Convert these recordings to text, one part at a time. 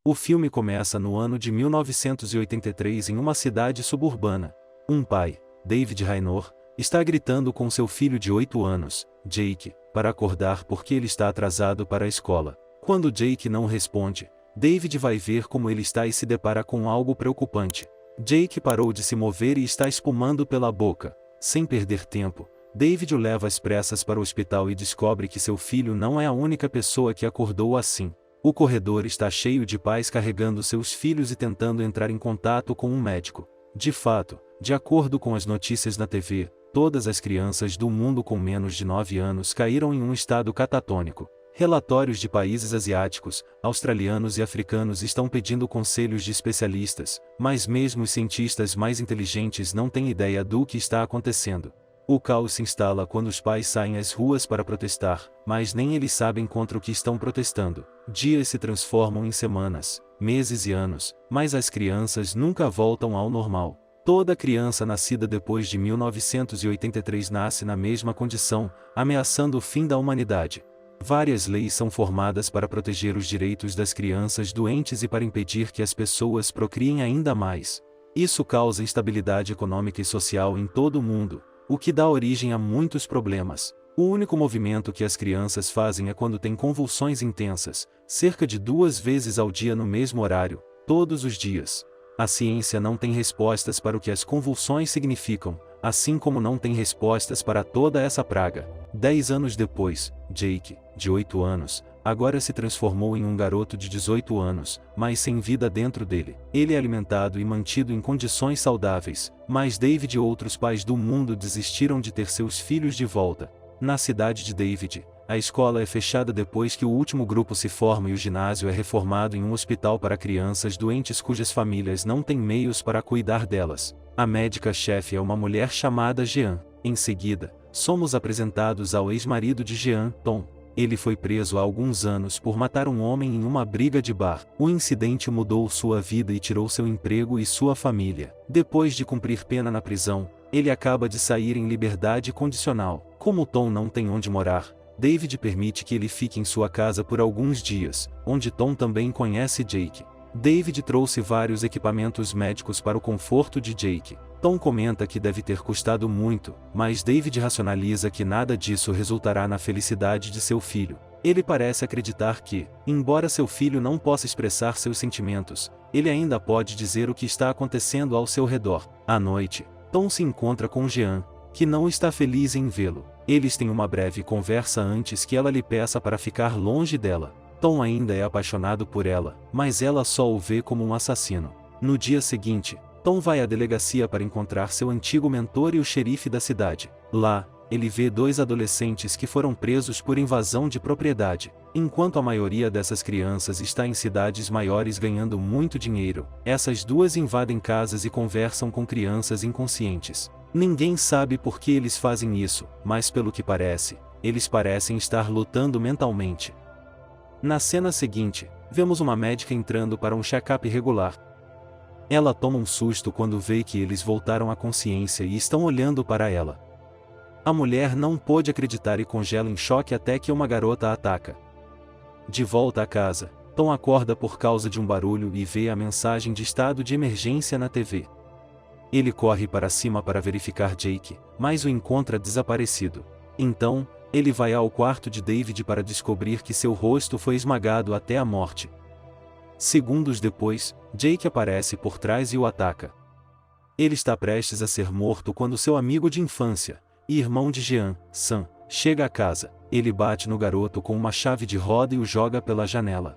O filme começa no ano de 1983 em uma cidade suburbana. Um pai, David Raynor, está gritando com seu filho de 8 anos, Jake, para acordar porque ele está atrasado para a escola. Quando Jake não responde, David vai ver como ele está e se depara com algo preocupante. Jake parou de se mover e está espumando pela boca. Sem perder tempo, David o leva às pressas para o hospital e descobre que seu filho não é a única pessoa que acordou assim. O corredor está cheio de pais carregando seus filhos e tentando entrar em contato com um médico. De fato, de acordo com as notícias na TV, todas as crianças do mundo com menos de 9 anos caíram em um estado catatônico. Relatórios de países asiáticos, australianos e africanos estão pedindo conselhos de especialistas, mas mesmo os cientistas mais inteligentes não têm ideia do que está acontecendo. O caos se instala quando os pais saem às ruas para protestar, mas nem eles sabem contra o que estão protestando. Dias se transformam em semanas, meses e anos, mas as crianças nunca voltam ao normal. Toda criança nascida depois de 1983 nasce na mesma condição, ameaçando o fim da humanidade. Várias leis são formadas para proteger os direitos das crianças doentes e para impedir que as pessoas procriem ainda mais. Isso causa instabilidade econômica e social em todo o mundo, o que dá origem a muitos problemas. O único movimento que as crianças fazem é quando têm convulsões intensas, cerca de 2 vezes ao dia no mesmo horário, todos os dias. A ciência não tem respostas para o que as convulsões significam, assim como não tem respostas para toda essa praga. 10 anos depois, Jake, de 8 anos, agora se transformou em um garoto de 18 anos, mas sem vida dentro dele. Ele é alimentado e mantido em condições saudáveis, mas David e outros pais do mundo desistiram de ter seus filhos de volta. Na cidade de David, a escola é fechada depois que o último grupo se forma e o ginásio é reformado em um hospital para crianças doentes cujas famílias não têm meios para cuidar delas. A médica-chefe é uma mulher chamada Jean. Em seguida, somos apresentados ao ex-marido de Jean, Tom. Ele foi preso há alguns anos por matar um homem em uma briga de bar. O incidente mudou sua vida e tirou seu emprego e sua família. Depois de cumprir pena na prisão, ele acaba de sair em liberdade condicional. Como Tom não tem onde morar, David permite que ele fique em sua casa por alguns dias, onde Tom também conhece Jake. David trouxe vários equipamentos médicos para o conforto de Jake. Tom comenta que deve ter custado muito, mas David racionaliza que nada disso resultará na felicidade de seu filho. Ele parece acreditar que, embora seu filho não possa expressar seus sentimentos, ele ainda pode dizer o que está acontecendo ao seu redor. À noite, Tom se encontra com Jean, que não está feliz em vê-lo. Eles têm uma breve conversa antes que ela lhe peça para ficar longe dela. Tom ainda é apaixonado por ela, mas ela só o vê como um assassino. No dia seguinte, Tom vai à delegacia para encontrar seu antigo mentor e o xerife da cidade. Lá, ele vê 2 adolescentes que foram presos por invasão de propriedade. Enquanto a maioria dessas crianças está em cidades maiores ganhando muito dinheiro, essas 2 invadem casas e conversam com crianças inconscientes. Ninguém sabe por que eles fazem isso, mas pelo que parece, eles parecem estar lutando mentalmente. Na cena seguinte, vemos uma médica entrando para um check-up regular. Ela toma um susto quando vê que eles voltaram à consciência e estão olhando para ela. A mulher não pôde acreditar e congela em choque até que uma garota a ataca. De volta à casa, Tom acorda por causa de um barulho e vê a mensagem de estado de emergência na TV. Ele corre para cima para verificar Jake, mas o encontra desaparecido. Então, ele vai ao quarto de David para descobrir que seu rosto foi esmagado até a morte. Segundos depois, Jake aparece por trás e o ataca. Ele está prestes a ser morto quando seu amigo de infância, e irmão de Jean, Sam, chega à casa. Ele bate no garoto com uma chave de roda e o joga pela janela.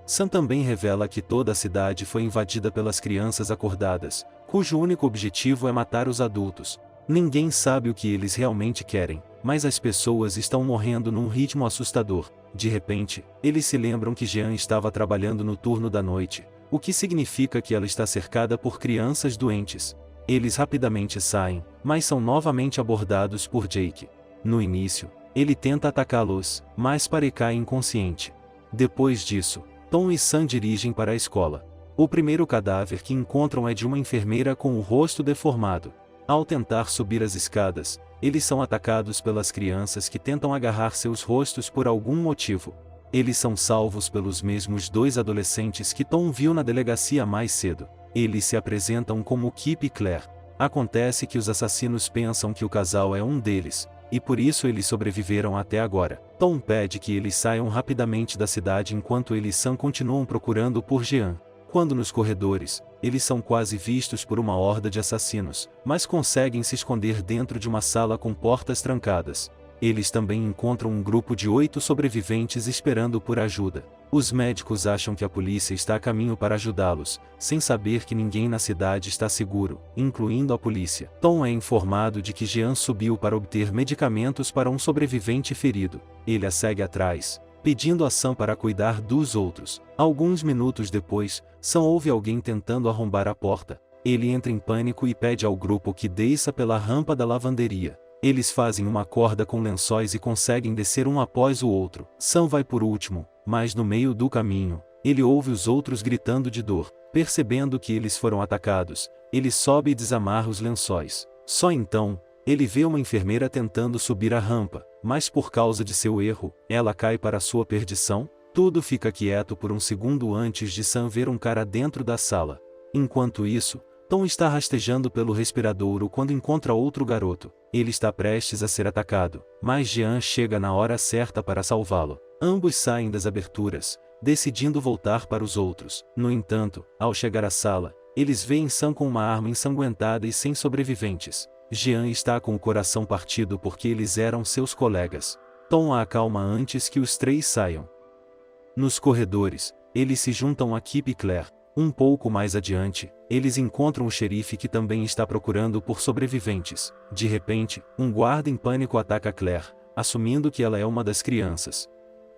Sam também revela que toda a cidade foi invadida pelas crianças acordadas, cujo único objetivo é matar os adultos. Ninguém sabe o que eles realmente querem, mas as pessoas estão morrendo num ritmo assustador. De repente, eles se lembram que Jean estava trabalhando no turno da noite, o que significa que ela está cercada por crianças doentes. Eles rapidamente saem, mas são novamente abordados por Jake. No início, ele tenta atacá-los, mas cai inconsciente. Depois disso, Tom e Sam dirigem para a escola. O primeiro cadáver que encontram é de uma enfermeira com o rosto deformado. Ao tentar subir as escadas, eles são atacados pelas crianças que tentam agarrar seus rostos por algum motivo. Eles são salvos pelos mesmos dois adolescentes que Tom viu na delegacia mais cedo. Eles se apresentam como Kip e Claire. Acontece que os assassinos pensam que o casal é um deles, e por isso eles sobreviveram até agora. Tom pede que eles saiam rapidamente da cidade enquanto eles continuam procurando por Jean. Quando nos corredores, eles são quase vistos por uma horda de assassinos, mas conseguem se esconder dentro de uma sala com portas trancadas. Eles também encontram um grupo de 8 sobreviventes esperando por ajuda. Os médicos acham que a polícia está a caminho para ajudá-los, sem saber que ninguém na cidade está seguro, incluindo a polícia. Tom é informado de que Jean subiu para obter medicamentos para um sobrevivente ferido. Ele a segue atrás, pedindo a Sam para cuidar dos outros. Alguns minutos depois, Sam ouve alguém tentando arrombar a porta. Ele entra em pânico e pede ao grupo que desça pela rampa da lavanderia. Eles fazem uma corda com lençóis e conseguem descer um após o outro. Sam vai por último, mas no meio do caminho, ele ouve os outros gritando de dor. Percebendo que eles foram atacados, ele sobe e desamarra os lençóis. Só então, ele vê uma enfermeira tentando subir a rampa, mas por causa de seu erro, ela cai para sua perdição. Tudo fica quieto por um segundo antes de Sam ver um cara dentro da sala. Enquanto isso, Tom está rastejando pelo respiradouro quando encontra outro garoto. Ele está prestes a ser atacado, mas Jean chega na hora certa para salvá-lo. Ambos saem das aberturas, decidindo voltar para os outros. No entanto, ao chegar à sala, eles veem Sam com uma arma ensanguentada e sem sobreviventes. Jean está com o coração partido porque eles eram seus colegas. Tom a acalma antes que os três saiam. Nos corredores, eles se juntam a Kip e Claire. Um pouco mais adiante, eles encontram o xerife que também está procurando por sobreviventes. De repente, um guarda em pânico ataca Claire, assumindo que ela é uma das crianças.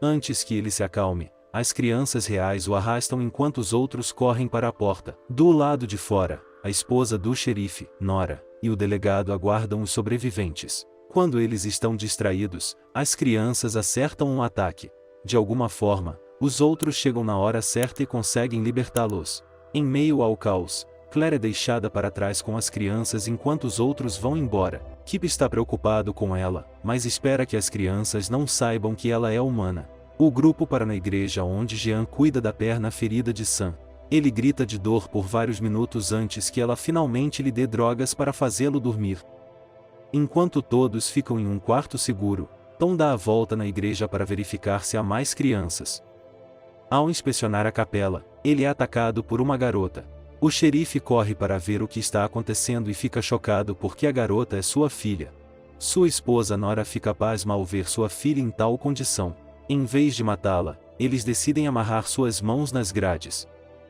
Antes que ele se acalme, as crianças reais o arrastam enquanto os outros correm para a porta. Do lado de fora, a esposa do xerife, Nora, e o delegado aguardam os sobreviventes. Quando eles estão distraídos, as crianças acertam um ataque. De alguma forma, os outros chegam na hora certa e conseguem libertá-los. Em meio ao caos, Claire é deixada para trás com as crianças enquanto os outros vão embora. Kip está preocupado com ela, mas espera que as crianças não saibam que ela é humana. O grupo para na igreja onde Jean cuida da perna ferida de Sam. Ele grita de dor por vários minutos antes que ela finalmente lhe dê drogas para fazê-lo dormir. Enquanto todos ficam em um quarto seguro, Tom dá a volta na igreja para verificar se há mais crianças. Ao inspecionar a capela, ele é atacado por uma garota. O xerife corre para ver o que está acontecendo e fica chocado porque a garota é sua filha. Sua esposa Nora fica pasma ao ver sua filha em tal condição. Em vez de matá-la, eles decidem amarrar suas mãos nas grades.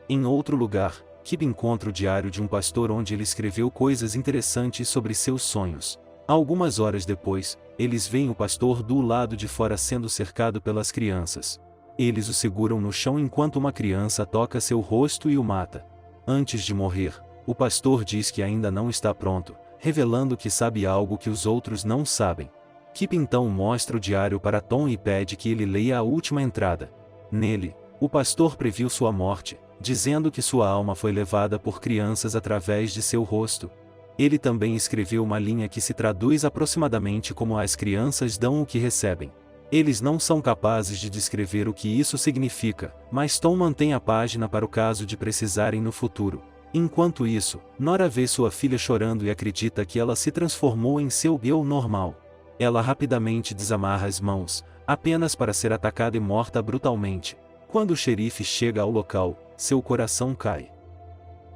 Em outro lugar, Kip encontra o diário de um pastor onde ele escreveu coisas interessantes sobre seus sonhos. Algumas horas depois, eles veem o pastor do lado de fora sendo cercado pelas crianças. Eles o seguram no chão enquanto uma criança toca seu rosto e o mata. Antes de morrer, o pastor diz que ainda não está pronto, revelando que sabe algo que os outros não sabem. Kip então mostra o diário para Tom e pede que ele leia a última entrada. Nele, o pastor previu sua morte, dizendo que sua alma foi levada por crianças através de seu rosto. Ele também escreveu uma linha que se traduz aproximadamente como as crianças dão o que recebem. Eles não são capazes de descrever o que isso significa, mas Tom mantém a página para o caso de precisarem no futuro. Enquanto isso, Nora vê sua filha chorando e acredita que ela se transformou em seu eu normal. Ela rapidamente desamarra as mãos, apenas para ser atacada e morta brutalmente. Quando o xerife chega ao local, seu coração cai.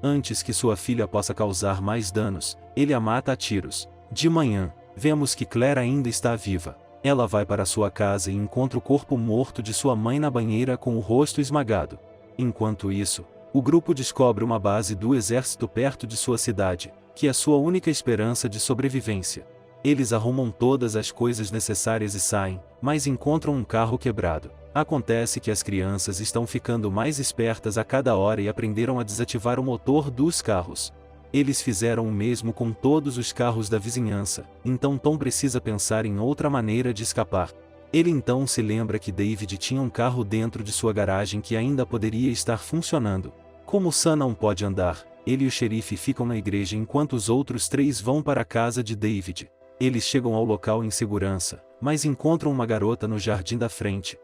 Antes que sua filha possa causar mais danos, ele a mata a tiros. De manhã, vemos que Claire ainda está viva. Ela vai para sua casa e encontra o corpo morto de sua mãe na banheira com o rosto esmagado. Enquanto isso, o grupo descobre uma base do exército perto de sua cidade, que é sua única esperança de sobrevivência. Eles arrumam todas as coisas necessárias e saem, mas encontram um carro quebrado. Acontece que as crianças estão ficando mais espertas a cada hora e aprenderam a desativar o motor dos carros. Eles fizeram o mesmo com todos os carros da vizinhança, então Tom precisa pensar em outra maneira de escapar. Ele então se lembra que David tinha um carro dentro de sua garagem que ainda poderia estar funcionando. Como Sam não pode andar, ele e o xerife ficam na igreja enquanto os outros três vão para a casa de David. Eles chegam ao local em segurança, mas encontram uma garota no jardim da frente.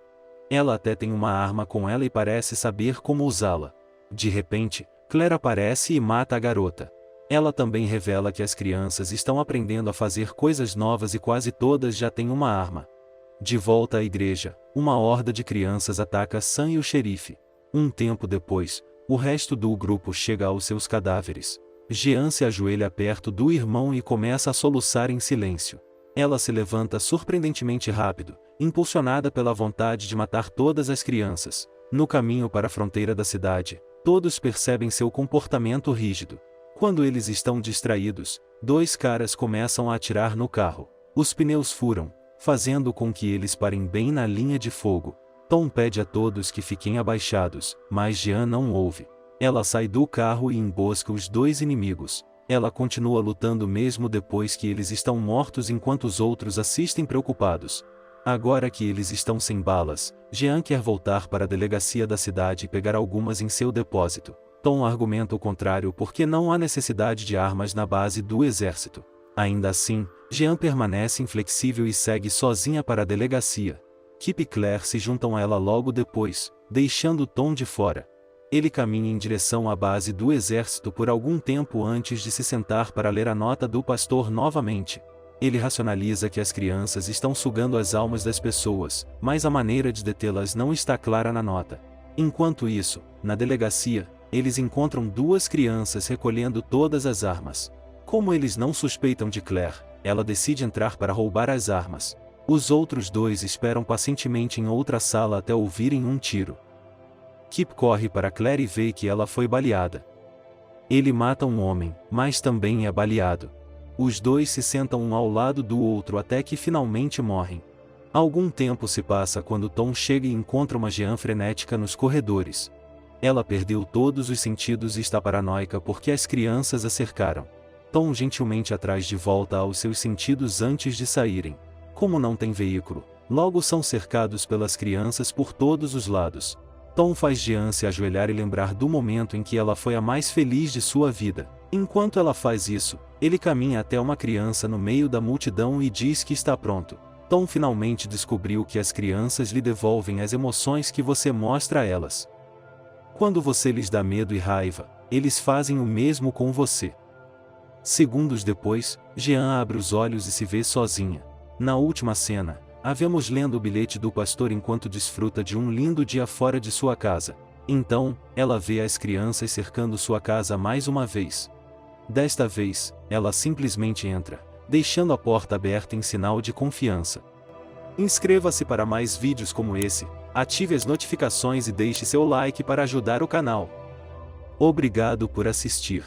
Ela até tem uma arma com ela e parece saber como usá-la. De repente, Claire aparece e mata a garota. Ela também revela que as crianças estão aprendendo a fazer coisas novas e quase todas já têm uma arma. De volta à igreja, uma horda de crianças ataca Sam e o xerife. Um tempo depois, o resto do grupo chega aos seus cadáveres. Jean se ajoelha perto do irmão e começa a soluçar em silêncio. Ela se levanta surpreendentemente rápido, impulsionada pela vontade de matar todas as crianças. No caminho para a fronteira da cidade, todos percebem seu comportamento rígido. Quando eles estão distraídos, dois caras começam a atirar no carro. Os pneus furam, fazendo com que eles parem bem na linha de fogo. Tom pede a todos que fiquem abaixados, mas Jean não ouve. Ela sai do carro e embosca os dois inimigos. Ela continua lutando mesmo depois que eles estão mortos enquanto os outros assistem preocupados. Agora que eles estão sem balas, Jean quer voltar para a delegacia da cidade e pegar algumas em seu depósito. Tom argumenta o contrário porque não há necessidade de armas na base do exército. Ainda assim, Jean permanece inflexível e segue sozinha para a delegacia. Kip e Claire se juntam a ela logo depois, deixando Tom de fora. Ele caminha em direção à base do exército por algum tempo antes de se sentar para ler a nota do pastor novamente. Ele racionaliza que as crianças estão sugando as almas das pessoas, mas a maneira de detê-las não está clara na nota. Enquanto isso, na delegacia, eles encontram duas crianças recolhendo todas as armas. Como eles não suspeitam de Claire, ela decide entrar para roubar as armas. Os outros dois esperam pacientemente em outra sala até ouvirem um tiro. Kip corre para Claire e vê que ela foi baleada. Ele mata um homem, mas também é baleado. Os dois se sentam um ao lado do outro até que finalmente morrem. Algum tempo se passa quando Tom chega e encontra uma Jean frenética nos corredores. Ela perdeu todos os sentidos e está paranoica porque as crianças a cercaram. Tom gentilmente a traz de volta aos seus sentidos antes de saírem. Como não tem veículo, logo são cercados pelas crianças por todos os lados. Tom faz Jean se ajoelhar e lembrar do momento em que ela foi a mais feliz de sua vida. Enquanto ela faz isso, ele caminha até uma criança no meio da multidão e diz que está pronto. Tom finalmente descobriu que as crianças lhe devolvem as emoções que você mostra a elas. Quando você lhes dá medo e raiva, eles fazem o mesmo com você. Segundos depois, Jean abre os olhos e se vê sozinha. Na última cena, a vemos lendo o bilhete do pastor enquanto desfruta de um lindo dia fora de sua casa. Então, ela vê as crianças cercando sua casa mais uma vez. Desta vez, ela simplesmente entra, deixando a porta aberta em sinal de confiança. Inscreva-se para mais vídeos como esse, ative as notificações e deixe seu like para ajudar o canal. Obrigado por assistir.